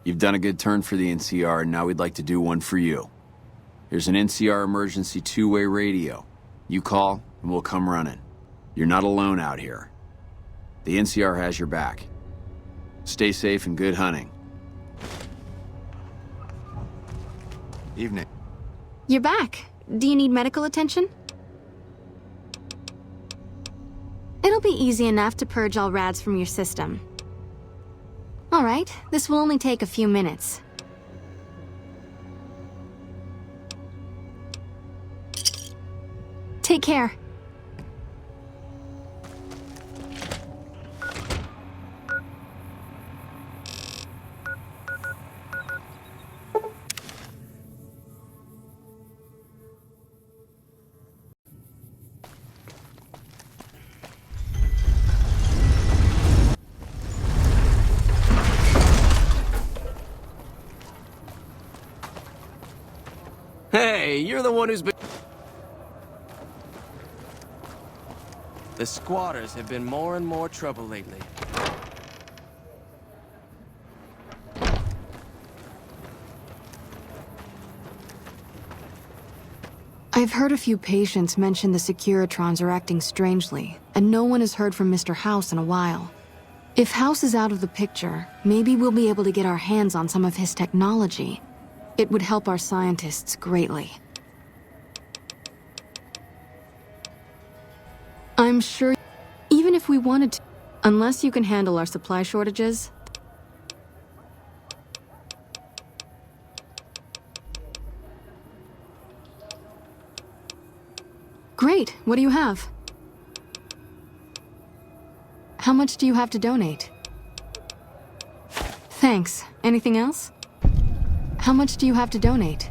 You've done a good turn for the NCR, and now we'd like to do one for you. There's an NCR emergency two-way radio. You call, and we'll come running. You're not alone out here. The NCR has your back. Stay safe and good hunting. Evening. You're back. Do you need medical attention? It'll be easy enough to purge all rads from your system. All right, this will only take a few minutes. Take care. Hey, you're the one who's been... The squatters have been more and more trouble lately. I've heard a few patients mention the Securitrons are acting strangely, and no one has heard from Mr. House in a while. If House is out of the picture, maybe we'll be able to get our hands on some of his technology. It would help our scientists greatly. I'm sure, even if we wanted to, unless you can handle our supply shortages. Great, what do you have? How much do you have to donate? Thanks. Anything else? How much do you have to donate?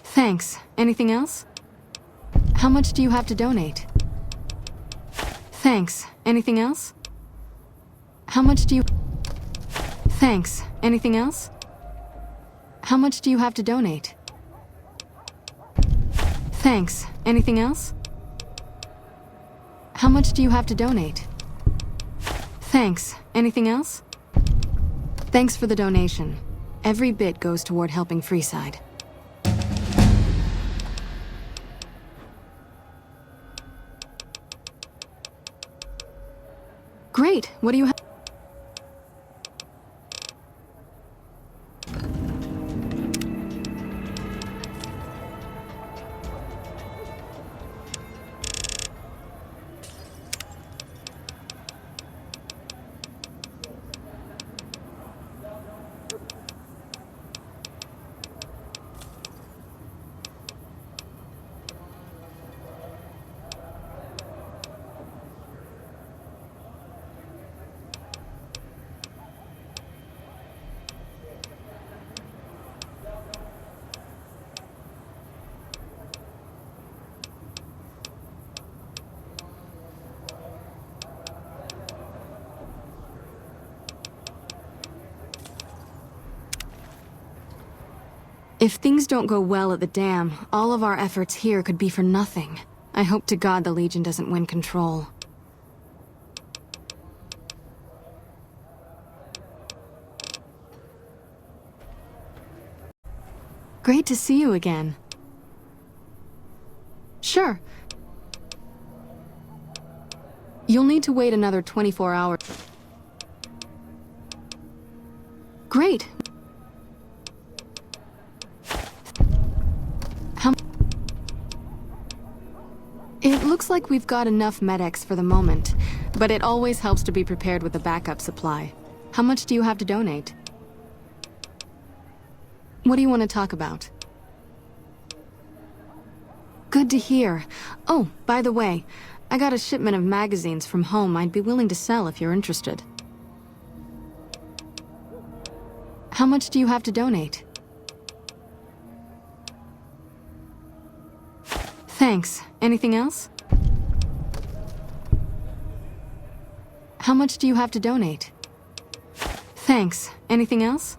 Thanks. Anything else? How much do you have to donate? Thanks. Anything else? How much do you... Thanks. Anything else? How much do you have to donate? Thanks. Anything else? How much do you have to donate? Thanks. Anything else? Thanks for the donation. Every bit goes toward helping Freeside. Great, what do you have? If things don't go well at the dam, all of our efforts here could be for nothing. I hope to God the Legion doesn't win control. Great to see you again. Sure. You'll need to wait another 24 hours. Great. It looks like we've got enough medics for the moment, but it always helps to be prepared with a backup supply. How much do you have to donate? What do you want to talk about? Good to hear. Oh, by the way, I got a shipment of magazines from home I'd be willing to sell if you're interested. How much do you have to donate? Thanks. Anything else? How much do you have to donate? Thanks. Anything else?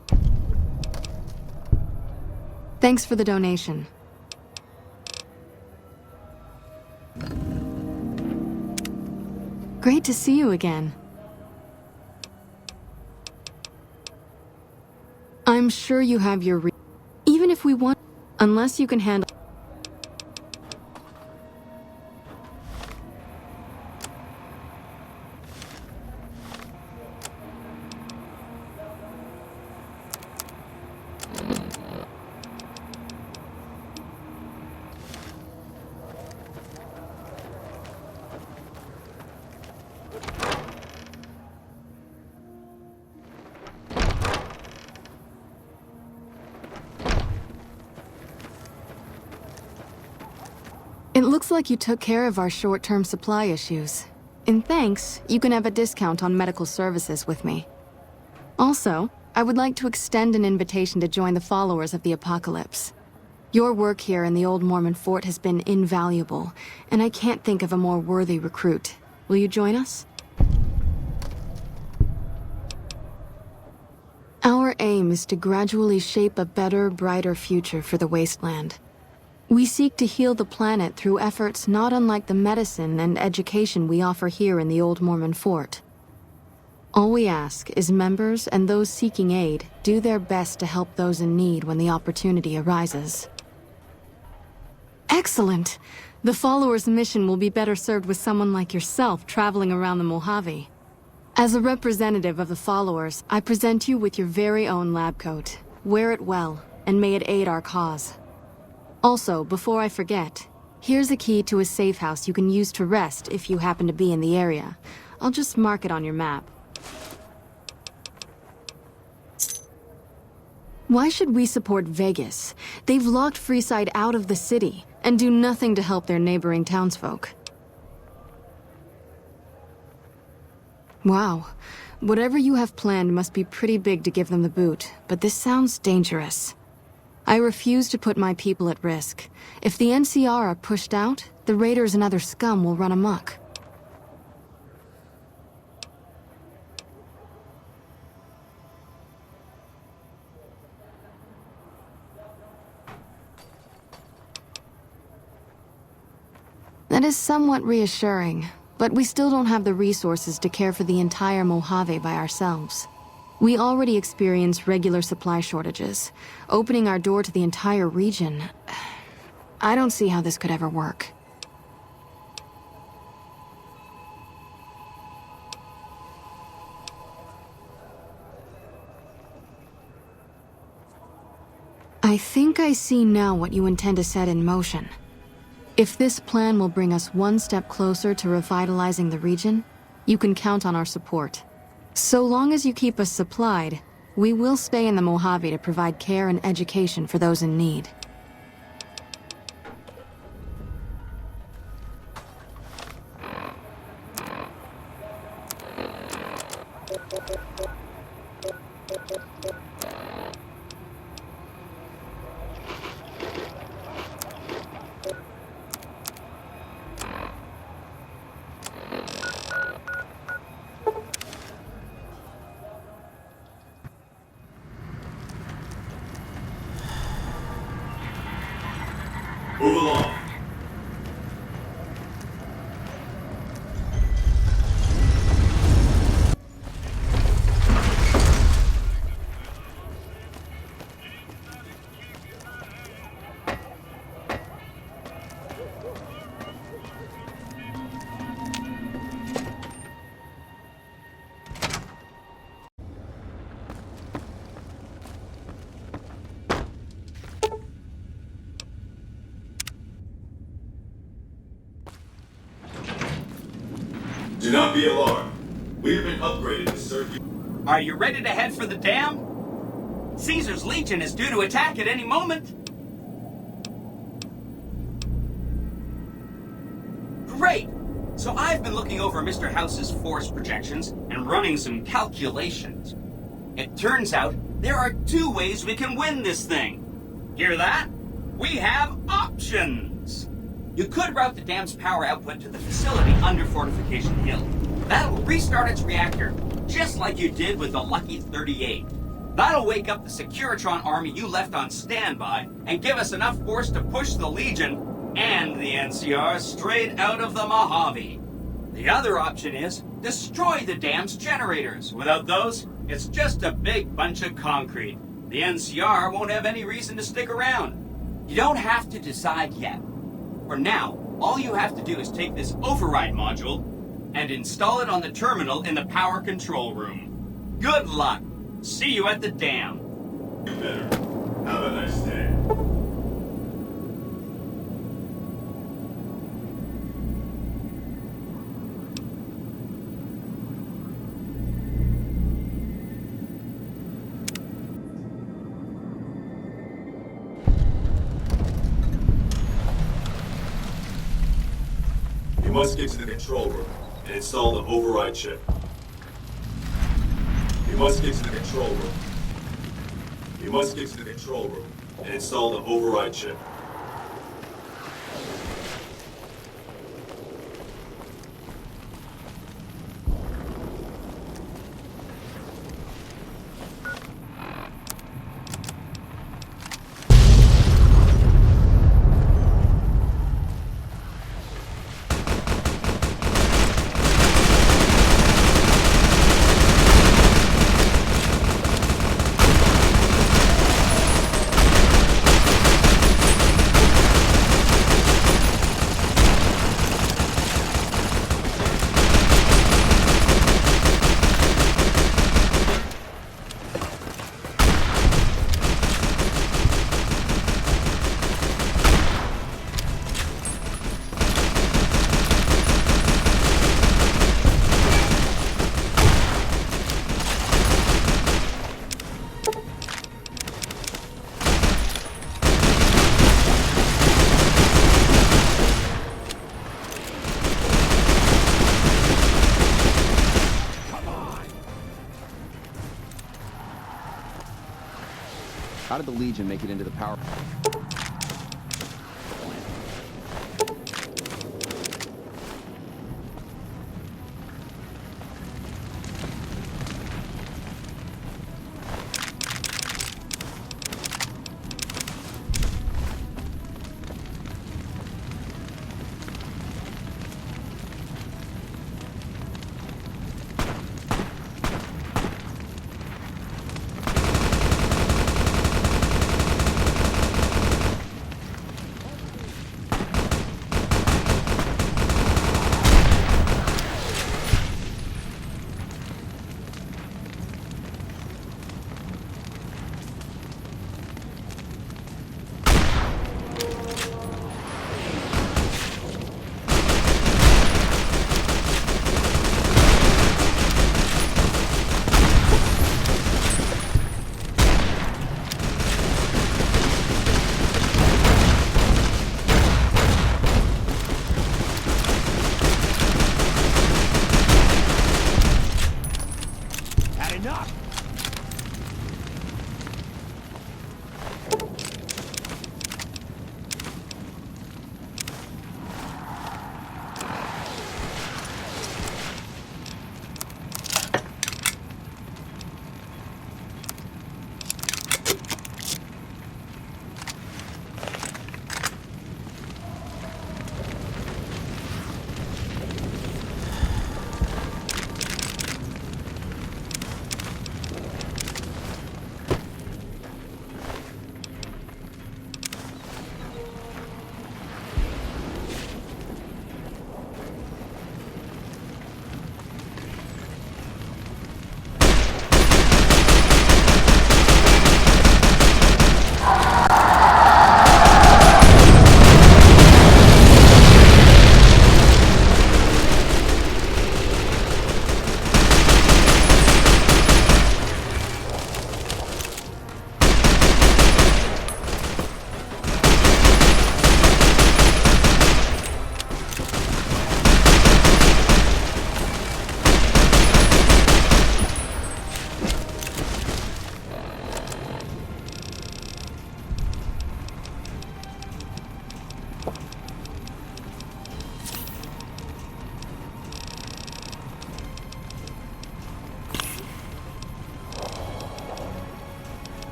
Thanks for the donation. Great to see you again. I'm sure you have your even if we want, unless you can handle. It looks like you took care of our short-term supply issues. In thanks, you can have a discount on medical services with me. Also, I would like to extend an invitation to join the followers of the Apocalypse. Your work here in the old Mormon fort has been invaluable, and I can't think of a more worthy recruit. Will you join us? Our aim is to gradually shape a better, brighter future for the Wasteland. We seek to heal the planet through efforts not unlike the medicine and education we offer here in the old Mormon fort. All we ask is members and those seeking aid do their best to help those in need when the opportunity arises. Excellent! The followers' mission will be better served with someone like yourself traveling around the Mojave. As a representative of the followers, I present you with your very own lab coat. Wear it well, and may it aid our cause. Also, before I forget, here's a key to a safe house you can use to rest if you happen to be in the area. I'll just mark it on your map. Why should we support Vegas? They've locked Freeside out of the city and do nothing to help their neighboring townsfolk. Wow. Whatever you have planned must be pretty big to give them the boot, but this sounds dangerous. I refuse to put my people at risk. If the NCR are pushed out, the raiders and other scum will run amok. That is somewhat reassuring, but we still don't have the resources to care for the entire Mojave by ourselves. We already experience regular supply shortages. Opening our door to the entire region, I don't see how this could ever work. I think I see now what you intend to set in motion. If this plan will bring us one step closer to revitalizing the region, you can count on our support. So long as you keep us supplied, we will stay in the Mojave to provide care and education for those in need. Move along. Do not be alarmed. We have been upgraded to serve you. Are you ready to head for the dam? Caesar's Legion is due to attack at any moment. Great! So I've been looking over Mr. House's force projections and running some calculations. It turns out there are two ways we can win this thing. Hear that? We have options! You could route the dam's power output to the facility under Fortification Hill. That'll restart its reactor, just like you did with the Lucky 38. That'll wake up the Securitron army you left on standby and give us enough force to push the Legion and the NCR straight out of the Mojave. The other option is destroy the dam's generators. Without those, it's just a big bunch of concrete. the NCR won't have any reason to stick around. You don't have to decide yet. For now, all you have to do is take this override module and install it on the terminal in the power control room. Good luck. See you at the dam. You better. Have a nice day. You must get to the control room and install the override chip. You must get to the control room. You must get to the control room and install the override chip. How did the Legion make it into the power?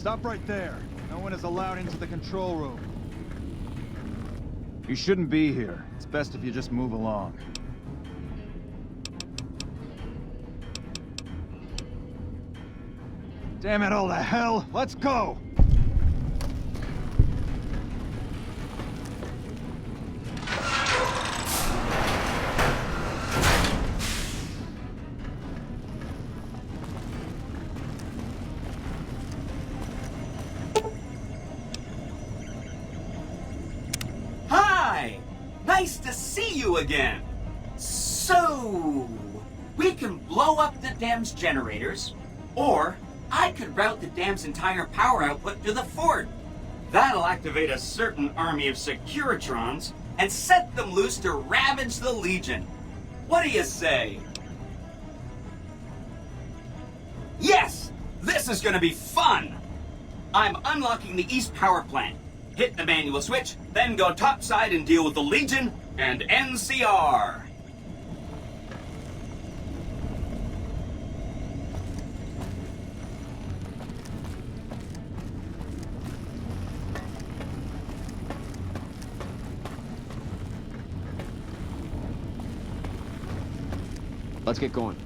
Stop right there. No one is allowed into the control room. You shouldn't be here. It's best if you just move along. Damn it all to hell! Let's go! Hi! Nice to see you again. So, we can blow up the dam's generators, or I could route the dam's entire power output to the fort. That'll activate a certain army of Securitrons and set them loose to ravage the Legion. What do you say? Yes! This is gonna be fun! I'm unlocking the East Power Plant. Hit the manual switch, then go topside and deal with the Legion and NCR. Let's get going.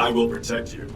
I will protect you.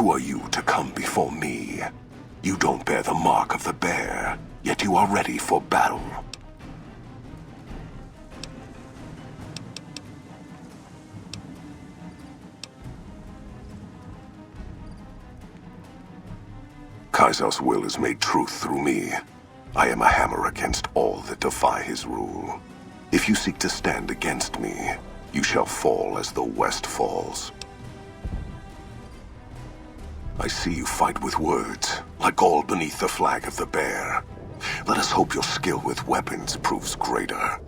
Who are you to come before me? You don't bear the mark of the bear, yet you are ready for battle. Kaiser's will is made truth through me. I am a hammer against all that defy his rule. If you seek to stand against me, you shall fall as the West falls. I see you fight with words, like all beneath the flag of the bear. Let us hope your skill with weapons proves greater.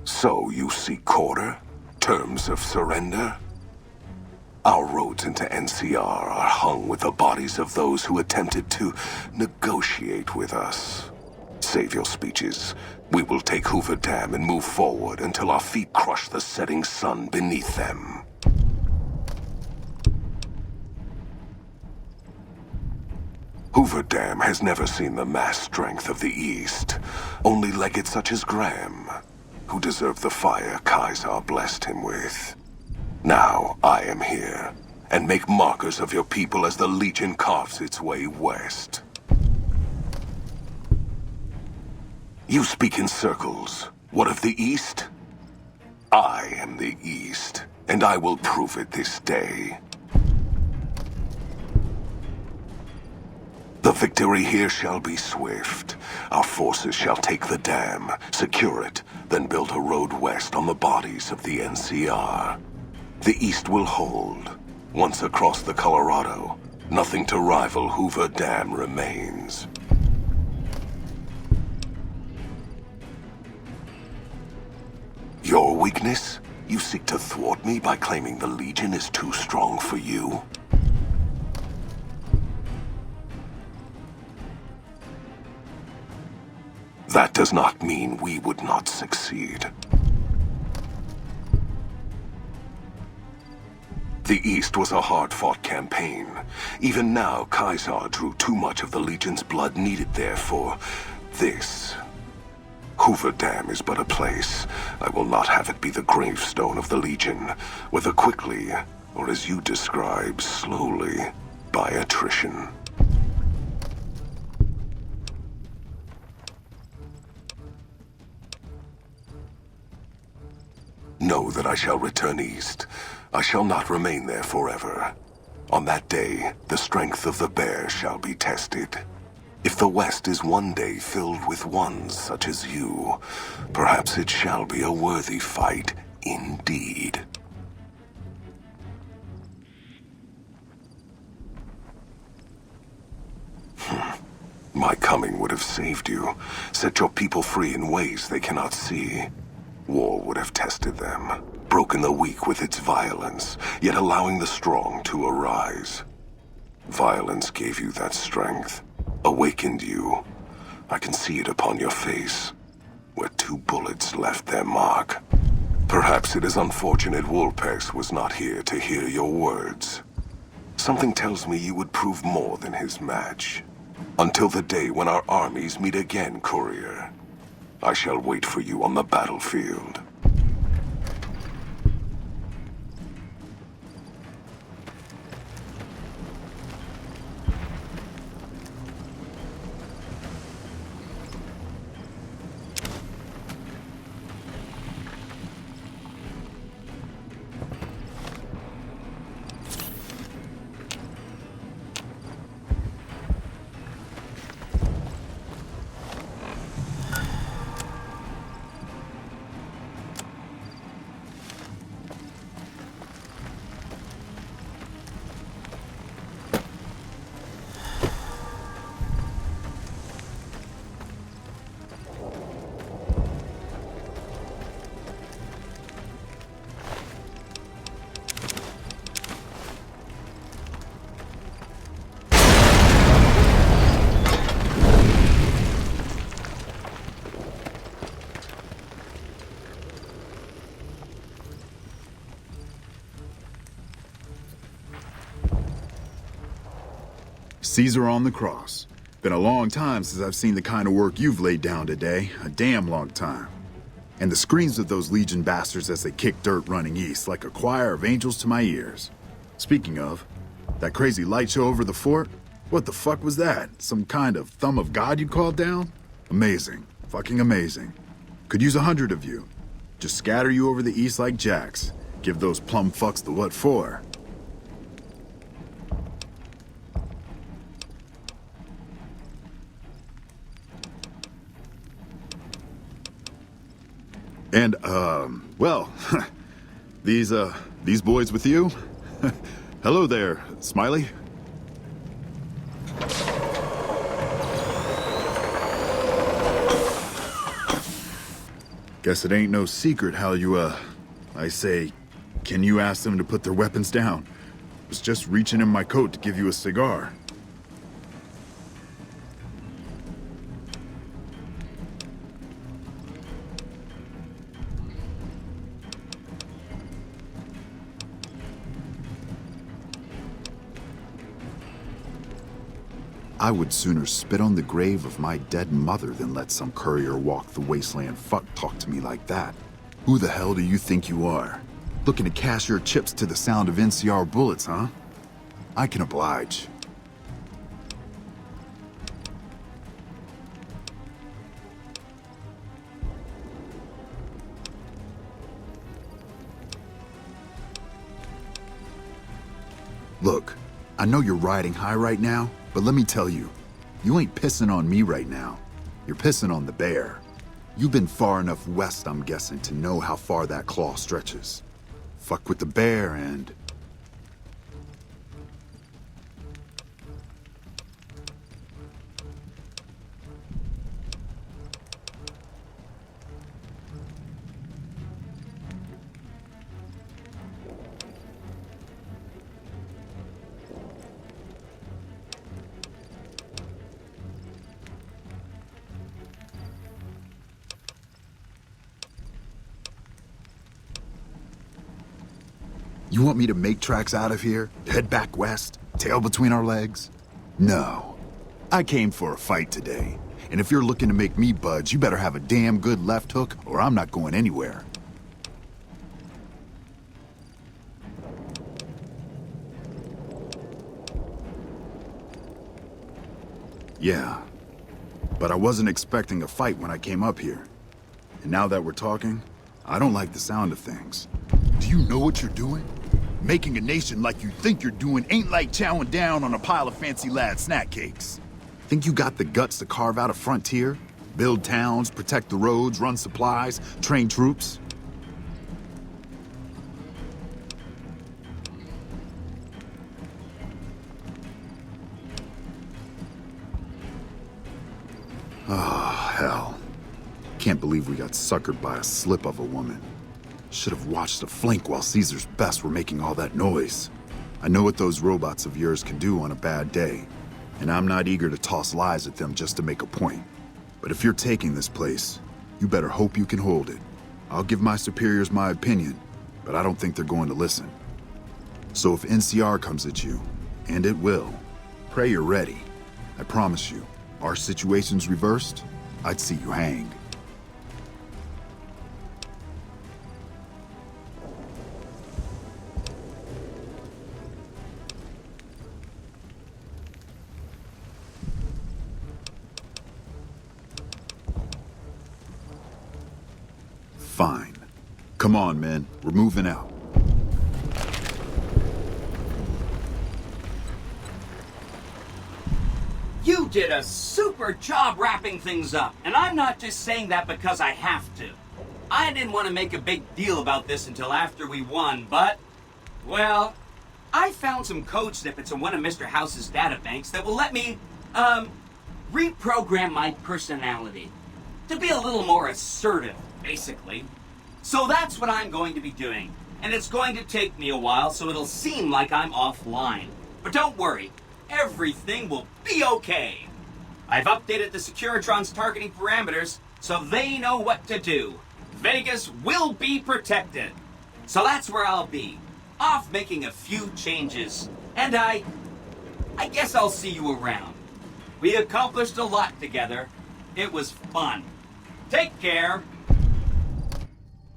So you seek quarter? Terms of surrender? Our roads into NCR are hung with the bodies of those who attempted to negotiate with us. Save your speeches. We will take Hoover Dam and move forward until our feet crush the setting sun beneath them. Hoover Dam has never seen the mass strength of the East. Only legates such as Graham, who deserve the fire Kaiser blessed him with. Now I am here, and make markers of your people as the Legion carves its way west. You speak in circles. What of the East? I am the East, and I will prove it this day. The victory here shall be swift. Our forces shall take the dam, secure it, then build a road west on the bodies of the NCR. The East will hold. Once across the Colorado, nothing to rival Hoover Dam remains. Your weakness? You seek to thwart me by claiming the Legion is too strong for you? That does not mean we would not succeed. The East was a hard-fought campaign. Even now, Kaiser drew too much of the Legion's blood needed there for this. Hoover Dam is but a place. I will not have it be the gravestone of the Legion, whether quickly, or as you describe, slowly, by attrition. Know that I shall return east. I shall not remain there forever. On that day, the strength of the bear shall be tested. If the West is one day filled with ones such as you, perhaps it shall be a worthy fight indeed. My coming would have saved you, set your people free in ways they cannot see. War would have tested them, broken the weak with its violence, yet allowing the strong to arise. Violence gave you that strength, awakened you. I can see it upon your face, where 2 bullets left their mark. Perhaps it is unfortunate Wolpex was not here to hear your words. Something tells me you would prove more than his match. Until the day when our armies meet again, Courier. I shall wait for you on the battlefield. Caesar on the cross. Been a long time since I've seen the kind of work you've laid down today. A damn long time. And the screams of those Legion bastards as they kick dirt running east like a choir of angels to my ears. Speaking of, that crazy light show over the fort? What the fuck was that? Some kind of thumb of God you called down? Amazing. Fucking amazing. Could use 100 of you. Just scatter you over the east like jacks. Give those plum fucks the what for. And, well, these boys with you? Hello there, Smiley. Guess it ain't no secret how you, I say, can you ask them to put their weapons down? Was just reaching in my coat to give you a cigar. I would sooner spit on the grave of my dead mother than let some courier walk the wasteland fuck talk to me like that. Who the hell do you think you are? Looking to cash your chips to the sound of NCR bullets, huh? I can oblige. Look, I know you're riding high right now, but let me tell you, you ain't pissing on me right now. You're pissing on the bear. You've been far enough west, I'm guessing, to know how far that claw stretches. Fuck with the bear and... You want me to make tracks out of here? Head back west? Tail between our legs? No. I came for a fight today. And if you're looking to make me budge, you better have a damn good left hook or I'm not going anywhere. Yeah. But I wasn't expecting a fight when I came up here. And now that we're talking, I don't like the sound of things. Do you know what you're doing? Making a nation like you think you're doing ain't like chowing down on a pile of fancy lad snack cakes. Think you got the guts to carve out a frontier? Build towns, protect the roads, run supplies, train troops? Oh, hell. Can't believe we got suckered by a slip of a woman. Should have watched the flank while Caesar's best were making all that noise. I know what those robots of yours can do on a bad day, and I'm not eager to toss lies at them just to make a point. But if you're taking this place, you better hope you can hold it. I'll give my superiors my opinion, but I don't think they're going to listen. So if NCR comes at you, and it will, pray you're ready. I promise you, our situation's reversed, I'd see you hanged. Fine. Come on, men. We're moving out. You did a super job wrapping things up, and I'm not just saying that because I have to. I didn't want to make a big deal about this until after we won, but, well, I found some code snippets in one of Mr. House's databanks that will let me, reprogram my personality to be a little more assertive, basically. So that's what I'm going to be doing, and it's going to take me a while, so it'll seem like I'm offline. But don't worry, everything will be okay. I've updated the Securitron's targeting parameters, so they know what to do. Vegas will be protected. So that's where I'll be, off making a few changes. And I guess I'll see you around. We accomplished a lot together. It was fun. Take care.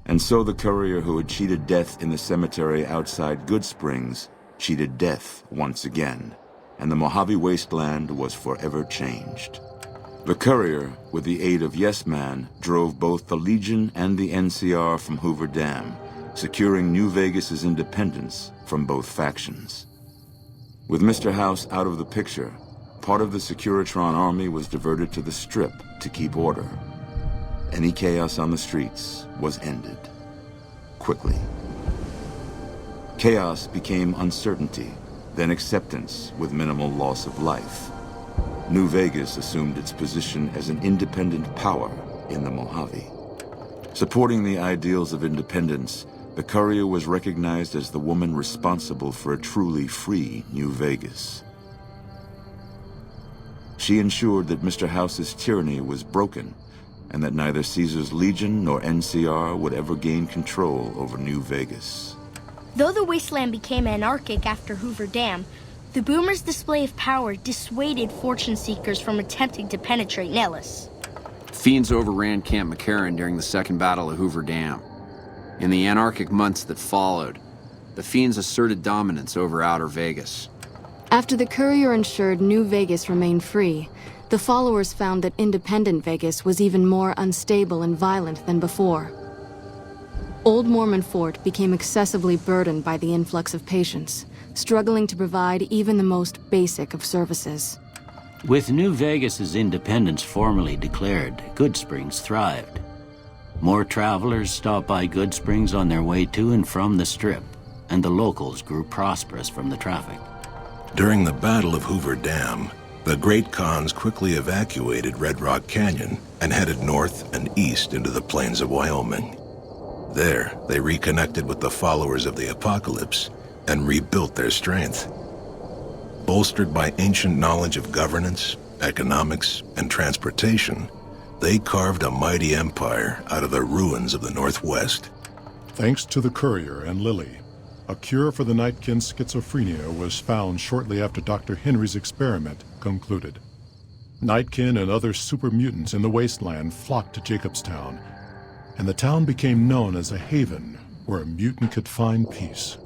And so the courier who had cheated death in the cemetery outside Goodsprings cheated death once again, and the Mojave Wasteland was forever changed. The courier, with the aid of Yes Man, drove both the Legion and the NCR from Hoover Dam, securing New Vegas's independence from both factions. With Mr. House out of the picture, part of the Securitron army was diverted to the Strip to keep order. Any chaos on the streets was ended. Quickly. Chaos became uncertainty, then acceptance with minimal loss of life. New Vegas assumed its position as an independent power in the Mojave. Supporting the ideals of independence, the courier was recognized as the woman responsible for a truly free New Vegas. She ensured that Mr. House's tyranny was broken, and that neither Caesar's Legion nor NCR would ever gain control over New Vegas. Though the wasteland became anarchic after Hoover Dam, the Boomers' display of power dissuaded fortune seekers from attempting to penetrate Nellis. Fiends overran Camp McCarran during the Second Battle of Hoover Dam. In the anarchic months that followed, the Fiends asserted dominance over Outer Vegas. After the courier ensured New Vegas remained free, the followers found that independent Vegas was even more unstable and violent than before. Old Mormon Fort became excessively burdened by the influx of patients, struggling to provide even the most basic of services. With New Vegas's independence formally declared, Goodsprings thrived. More travelers stopped by Goodsprings on their way to and from the Strip, and the locals grew prosperous from the traffic. During the Battle of Hoover Dam, the Great Khans quickly evacuated Red Rock Canyon and headed north and east into the plains of Wyoming. There, they reconnected with the followers of the Apocalypse and rebuilt their strength. Bolstered by ancient knowledge of governance, economics, and transportation, they carved a mighty empire out of the ruins of the Northwest. Thanks to the courier and Lily, a cure for the Nightkin's schizophrenia was found shortly after Dr. Henry's experiment concluded. Nightkin and other super mutants in the wasteland flocked to Jacobstown, and the town became known as a haven where a mutant could find peace.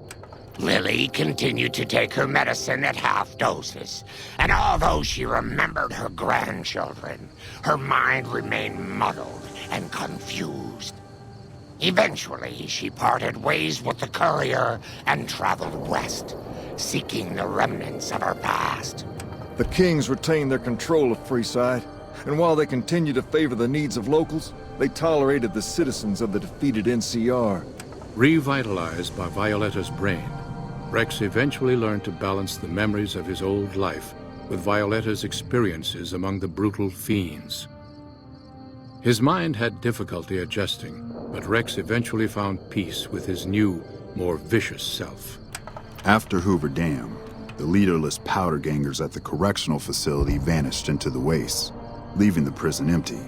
Lily continued to take her medicine at half doses, and although she remembered her grandchildren, her mind remained muddled and confused. Eventually, she parted ways with the courier and traveled west, seeking the remnants of her past. The Kings retained their control of Freeside, and while they continued to favor the needs of locals, they tolerated the citizens of the defeated NCR. Revitalized by Violetta's brain, Rex eventually learned to balance the memories of his old life with Violetta's experiences among the brutal fiends. His mind had difficulty adjusting, but Rex eventually found peace with his new, more vicious self. After Hoover Dam, the leaderless powder gangers at the correctional facility vanished into the wastes, leaving the prison empty.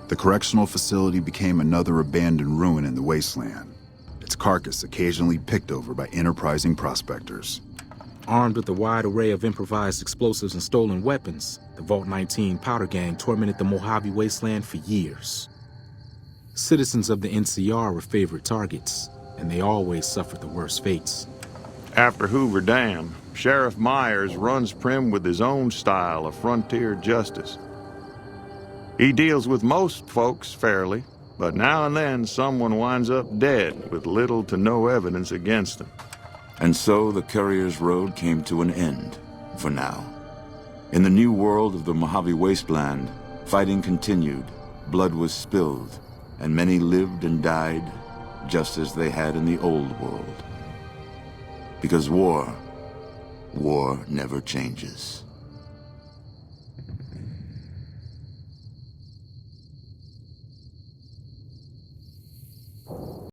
The correctional facility became another abandoned ruin in the wasteland, its carcass occasionally picked over by enterprising prospectors. Armed with a wide array of improvised explosives and stolen weapons, the Vault 19 powder gang tormented the Mojave Wasteland for years. Citizens of the NCR were favorite targets, and they always suffered the worst fates. After Hoover Dam, Sheriff Myers runs Prim with his own style of frontier justice. He deals with most folks fairly, but now and then someone winds up dead with little to no evidence against them. And so the courier's road came to an end, for now. In the new world of the Mojave Wasteland, fighting continued, blood was spilled, and many lived and died just as they had in the old world. Because war never changes.